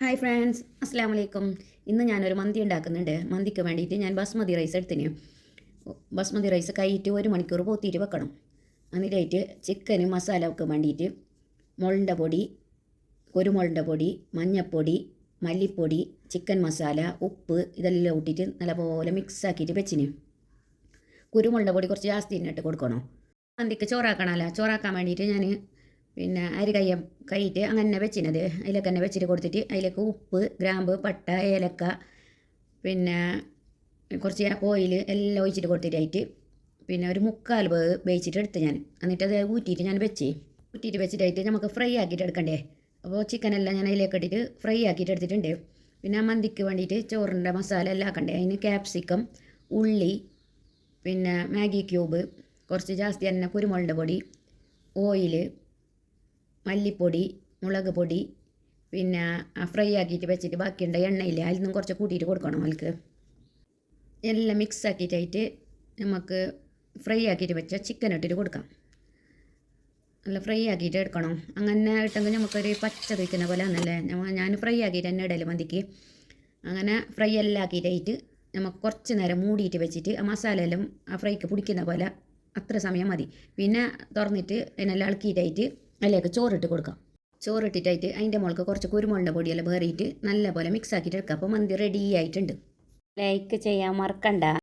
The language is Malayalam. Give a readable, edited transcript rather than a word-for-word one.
ഹായ് ഫ്രണ്ട്സ്, അസ്സാം വലൈക്കും. ഇന്ന് ഞാനൊരു മന്തി ഉണ്ടാക്കുന്നുണ്ട്. മന്തിക്ക് വേണ്ടിയിട്ട് ഞാൻ ബസ്മതി റൈസ് എടുത്തിന്. ബസ്മതി റൈസ് കൈയിട്ട് 1 മണിക്കൂർ പോത്തിയിട്ട് വെക്കണം. അതിലായിട്ട് ചിക്കനും മസാലയ്ക്ക് വേണ്ടിയിട്ട് മുളകിൻ്റെ പൊടി, കുരുമുളകിൻ്റെ പൊടി, മഞ്ഞൾപ്പൊടി, മല്ലിപ്പൊടി, ചിക്കൻ മസാല, ഉപ്പ് ഇതെല്ലാം ഇട്ടിട്ട് നല്ലപോലെ മിക്സ് ആക്കിയിട്ട് വെച്ചിന്. കുരുമുളകിൻ്റെ പൊടി കുറച്ച് ജാസ്തി തന്നെ ഇട്ട് കൊടുക്കണം. മന്തിക്ക് ചോറാക്കണമല്ലോ. ചോറാക്കാൻ വേണ്ടിയിട്ട് ഞാൻ അരി കൈയിട്ട് അങ്ങനെ വെച്ചിനത് അതിലേക്ക് തന്നെ വെച്ചിട്ട് കൊടുത്തിട്ട് അതിലേക്ക് ഉപ്പ്, ഗ്രാമ്പ്, പട്ട, ഏലക്ക, കുറച്ച് ഓയിൽ എല്ലാം ഒഴിച്ചിട്ട് കൊടുത്തിട്ടായിട്ട് ഒരു 3/4 വേവ് വേവിച്ചിട്ട് എടുത്ത് ഞാൻ. എന്നിട്ട് അത് ഊറ്റിയിട്ട് ഞാൻ ഊറ്റിയിട്ട് വെച്ചിട്ടായിട്ട് നമുക്ക് ഫ്രൈ ആക്കിയിട്ട് എടുക്കണ്ടേ. അപ്പോൾ ചിക്കനെല്ലാം ഞാൻ അതിലേക്ക് ഇട്ടിട്ട് ഫ്രൈ ആക്കിയിട്ട് എടുത്തിട്ടുണ്ട്. മന്തിക്ക് വേണ്ടിയിട്ട് ചോറിൻ്റെ മസാല എല്ലാം ആക്കണ്ടേ. അതിന് ക്യാപ്സിക്കം, ഉള്ളി, മാഗി ക്യൂബ്, കുറച്ച് ജാസ്തി തന്നെ കുരുമുളകിൻ്റെ പൊടി, ഓയിൽ, മല്ലിപ്പൊടി, മുളക് പൊടി, ഫ്രൈ ആക്കിയിട്ട് വെച്ചിട്ട് ബാക്കിയുണ്ട് എണ്ണയില്ല അതിൽ നിന്നും കുറച്ച് കൂട്ടിയിട്ട് കൊടുക്കണം. അവർക്ക് എല്ലാം മിക്സ് ആക്കിയിട്ടായിട്ട് നമുക്ക് ഫ്രൈ ആക്കിയിട്ട് വെച്ച ചിക്കൻ ഇട്ടിട്ട് കൊടുക്കാം. നല്ല ഫ്രൈ ആക്കിയിട്ട് എടുക്കണം. അങ്ങനെ ഇട്ടെങ്കിൽ നമുക്കൊരു പച്ച വയ്ക്കുന്ന പോലെ ആണല്ലേ. ഞാൻ ഫ്രൈ ആക്കിയിട്ട് തന്നെ ഇടല് മന്തിക്ക്. അങ്ങനെ ഫ്രൈ എല്ലാം ആക്കിയിട്ടായിട്ട് നമുക്ക് കുറച്ച് നേരം മൂടിയിട്ട് വെച്ചിട്ട് ആ മസാല എല്ലാം ആ ഫ്രൈക്ക് പിടിക്കുന്ന പോലെ അത്ര സമയം മതി. തുറന്നിട്ട് അതിനെല്ലാം ഇളക്കിയിട്ടായിട്ട് അതിലേക്ക് ചോറിട്ട് കൊടുക്കാം. ചോറിട്ടിട്ടായിട്ട് അതിൻ്റെ മുകളിൽ കുറച്ച് കുരുമുളകിൻ്റെ പൊടിയെല്ലാം വേറിയിട്ട് നല്ല പോലെ മിക്സ് ആക്കിയിട്ട് എടുക്കാം. അപ്പോൾ മന്തി റെഡി ആയിട്ടുണ്ട്. ലൈക്ക് ചെയ്യാൻ മറക്കണ്ട.